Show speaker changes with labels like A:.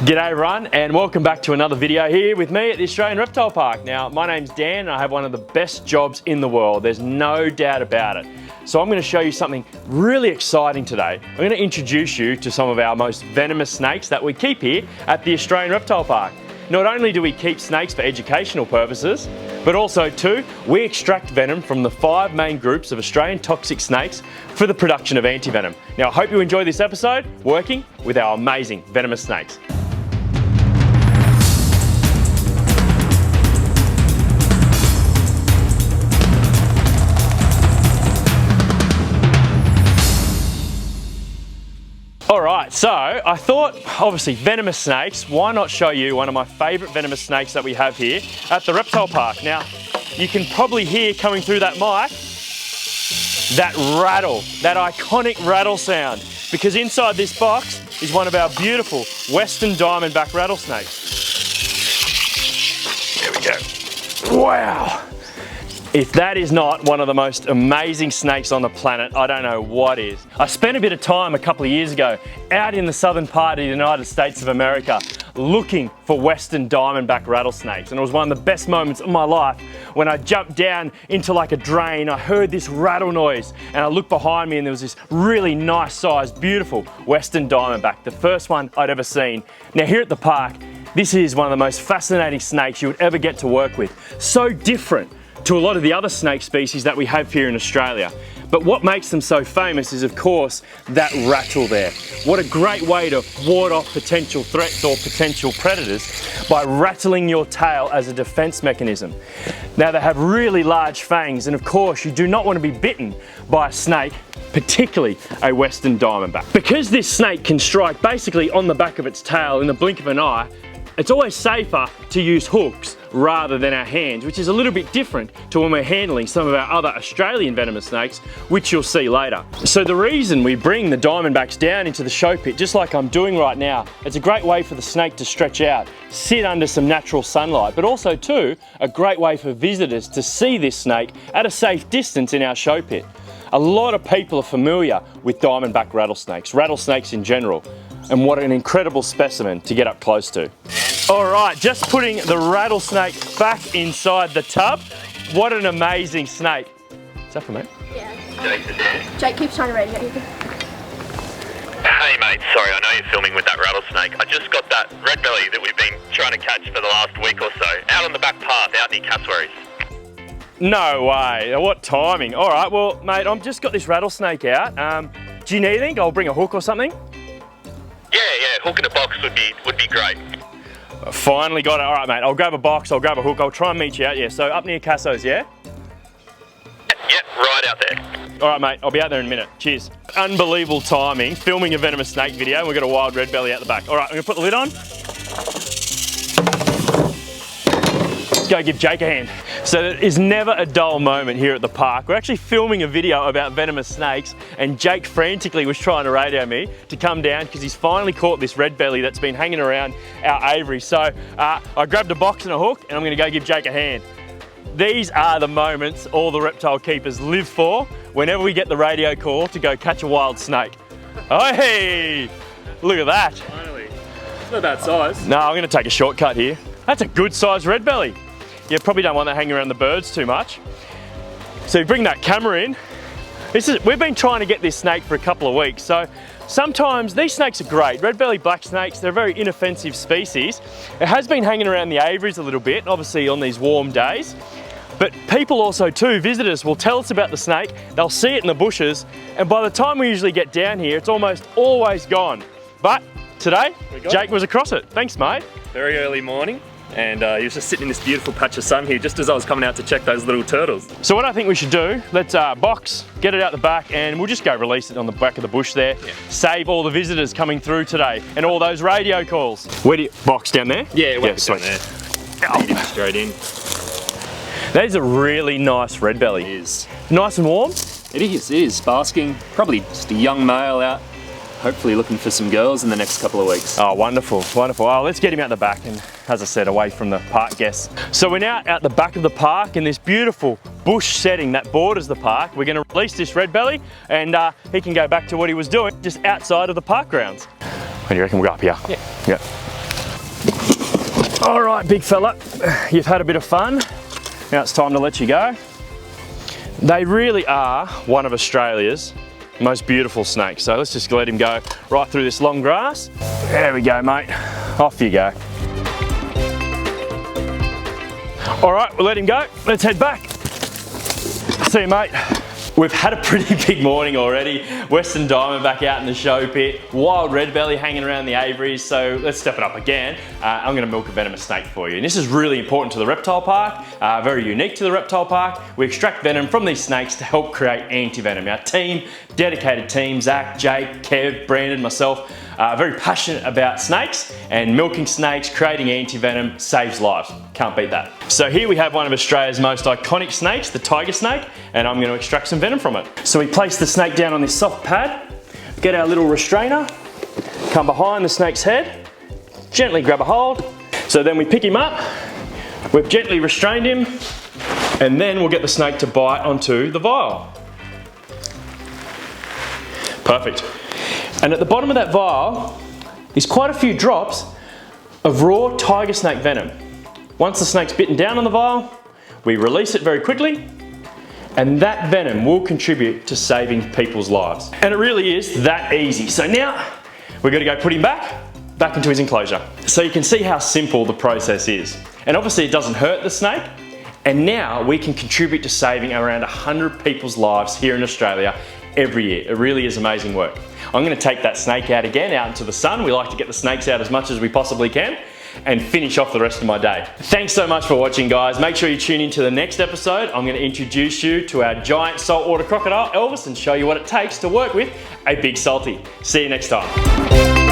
A: G'day everyone, and welcome back to another video here with me at the Australian Reptile Park. Now, my name's Dan and I have one of the best jobs in the world. There's no doubt about it. So I'm going to show you something really exciting today. I'm going to introduce you to some of our most venomous snakes that we keep here at the Australian Reptile Park. Not only do we keep snakes for educational purposes, but also too, we extract venom from the 5 main groups of Australian toxic snakes for the production of antivenom. Now, I hope you enjoy this episode working with our amazing venomous snakes. Alright, so I thought, obviously venomous snakes, why not show you one of my favourite venomous snakes that we have here at the Reptile Park. Now, you can probably hear coming through that mic, that rattle, that iconic rattle sound, because inside this box is one of our beautiful Western Diamondback rattlesnakes. There we go. Wow! If that is not one of the most amazing snakes on the planet, I don't know what is. I spent a bit of time a couple of years ago out in the southern part of the United States of America looking for Western Diamondback rattlesnakes, and it was one of the best moments of my life when I jumped down into like a drain. I heard this rattle noise and I looked behind me and there was this really nice sized, beautiful Western Diamondback, the first one I'd ever seen. Now here at the park, this is one of the most fascinating snakes you would ever get to work with. So different to a lot of the other snake species that we have here in Australia. But what makes them so famous is, of course, that rattle there. What a great way to ward off potential threats or potential predators by rattling your tail as a defense mechanism. Now, they have really large fangs, and of course, you do not want to be bitten by a snake, particularly a Western Diamondback. Because this snake can strike basically on the back of its tail in the blink of an eye, it's always safer to use hooks rather than our hands, which is a little bit different to when we're handling some of our other Australian venomous snakes, which you'll see later. So the reason we bring the Diamondbacks down into the show pit, just like I'm doing right now, it's a great way for the snake to stretch out, sit under some natural sunlight, but also too, a great way for visitors to see this snake at a safe distance in our show pit. A lot of people are familiar with Diamondback rattlesnakes in general, and what an incredible specimen to get up close to. All right, just putting the rattlesnake back inside the tub. What an amazing snake. Is that for me?
B: Yeah. Jake keeps trying to radio you.
C: Hey mate, sorry, I know you're filming with that rattlesnake. I just got that red belly that we've been trying to catch for the last week or so, out on the back path, out near Cassowaries.
A: No way, what timing. All right, well mate, I've just got this rattlesnake out. Do you need anything? I'll bring a hook or something.
C: Yeah, hook in a box would be great.
A: I finally got it. All right, mate, I'll grab a box, I'll grab a hook, I'll try and meet you out, yeah? So up near Casso's, yeah?
C: Yep, right out there.
A: All right, mate, I'll be out there in a minute. Cheers. Unbelievable timing, filming a venomous snake video, and we've got a wild red belly out the back. All right, I'm gonna put the lid on. Let's go give Jake a hand. So there is never a dull moment here at the park. We're actually filming a video about venomous snakes, and Jake frantically was trying to radio me to come down because he's finally caught this red belly that's been hanging around our aviary. So I grabbed a box and a hook and I'm gonna go give Jake a hand. These are the moments all the reptile keepers live for whenever we get the radio call to go catch a wild snake. Oh, hey, look at that.
D: Finally. It's not a bad size.
A: No, I'm gonna take a shortcut here. That's a good sized red belly. You probably don't want that hanging around the birds too much. So you bring that camera in. We've been trying to get this snake for a couple of weeks. So sometimes these snakes are great. Red-bellied black snakes, they're a very inoffensive species. It has been hanging around the aviaries a little bit, obviously on these warm days. But people also too, visitors will tell us about the snake, they'll see it in the bushes, and by the time we usually get down here, it's almost always gone. But today, Jake was across it. Thanks, mate.
D: Very early morning, and he was just sitting in this beautiful patch of sun here just as I was coming out to check those little turtles.
A: So what I think we should do, let's box, get it out the back, and we'll just go release it on the back of the bush there. Yeah. Save all the visitors coming through today and all those radio calls. Where do you box down there?
D: Yeah,
A: down
D: there. Lead him straight in.
A: That is a really nice red belly.
D: It is.
A: Nice and warm?
D: It is basking. Probably just a young male out. Hopefully looking for some girls in the next couple of weeks.
A: Oh, wonderful, wonderful. Oh, let's get him out the back and, as I said, away from the park guests. So we're now out the back of the park in this beautiful bush setting that borders the park. We're going to release this red belly and he can go back to what he was doing just outside of the park grounds. What do you reckon? We'll go up here?
D: Yeah.
A: Yeah. All right, big fella, you've had a bit of fun. Now it's time to let you go. They really are one of Australia's most beautiful snakes. So let's just let him go right through this long grass. There we go, mate. Off you go. All right, we'll let him go. Let's head back. See you, mate. We've had a pretty big morning already. Western Diamondback out in the show pit, wild red belly hanging around the aviaries, so let's step it up again. I'm gonna milk a venomous snake for you. And this is really important to the reptile park, very unique to the reptile park. We extract venom from these snakes to help create anti-venom. Our team, dedicated team, Zach, Jake, Kev, Brandon, myself, very passionate about snakes, and milking snakes, creating anti-venom saves lives. Can't beat that. So here we have one of Australia's most iconic snakes, the tiger snake, and I'm going to extract some venom from it. So we place the snake down on this soft pad, get our little restrainer, come behind the snake's head, gently grab a hold. So then we pick him up, we've gently restrained him, and then we'll get the snake to bite onto the vial. Perfect. And at the bottom of that vial is quite a few drops of raw tiger snake venom. Once the snake's bitten down on the vial, we release it very quickly, and that venom will contribute to saving people's lives. And it really is that easy. So now we're gonna go put him back into his enclosure. So you can see how simple the process is. And obviously it doesn't hurt the snake, and now we can contribute to saving around 100 people's lives here in Australia every year. It really is amazing work. I'm going to take that snake out again, out into the sun. We like to get the snakes out as much as we possibly can, and finish off the rest of my day. Thanks so much for watching, guys. Make sure you tune in to the next episode. I'm going to introduce you to our giant saltwater crocodile, Elvis, and show you what it takes to work with a big salty. See you next time.